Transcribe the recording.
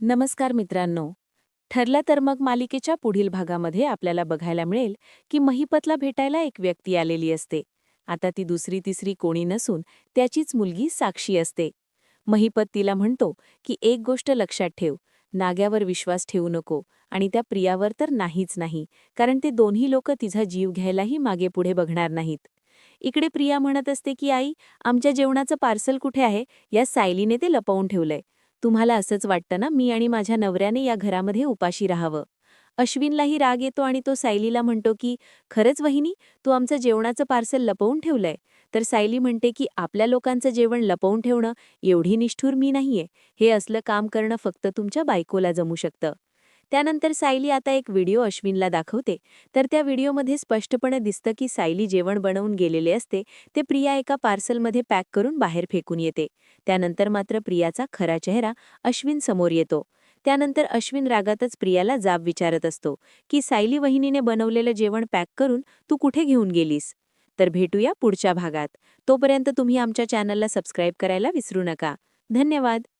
नमस्कार मित्रांनो. ठरलं तर मग मालिकेच्या पुढील भागामध्ये आपल्याला बघायला मिळेल की महिपतला भेटायला एक व्यक्ती आलेली असते. आता ती दुसरी तिसरी कोणी नसून त्याचीच मुलगी साक्षी असते. महिपत तिला म्हणतो की एक गोष्ट लक्षात ठेव, नाग्यावर विश्वास ठेवू नको आणि त्या प्रियावर तर नाहीच नाही, कारण ते दोन्ही लोक तिचा जीव घ्यायलाही मागे पुढे बघणार नाहीत. इकडे प्रिया म्हणत असते की आई, आमच्या जेवणाचं पार्सल कुठे आहे? या सायलीने ते लपवून ठेवलंय. तुम्हाला असंच वाटतं ना, मी आणि माझ्या नवऱ्याने या घरामध्ये उपाशी राहावं? अश्विनलाही राग येतो आणि तो सायलीला म्हणतो की खरंच वहिनी, तू आमचं जेवणाचं पार्सल लपवून ठेवलंय? तर सायली म्हणते की आपल्या लोकांचं जेवण लपवून ठेवणं एवढी निष्ठुर मी नाहीये. हे असलं काम करणं फक्त तुमच्या बायकोला जमू शकतं. त्यानंतर सायली आता एक व्हिडिओ अश्विनला दाखवते. तर त्या व्हिडिओमध्ये स्पष्टपणे दिसतं की सायली जेवण बनवून गेलेले असते ते प्रिया एका पार्सलमध्ये पॅक करून बाहेर फेकून येते. त्यानंतर मात्र प्रियाचा खरा चेहरा अश्विन समोर येतो. त्यानंतर अश्विन रागातच प्रियाला जाब विचारत असतो की सायली वहिनीने बनवलेलं जेवण पॅक करून तू कुठे घेऊन गेलीस? तर भेटूया पुढच्या भागात. तोपर्यंत तुम्ही आमच्या चॅनलला सबस्क्राईब करायला विसरू नका. धन्यवाद.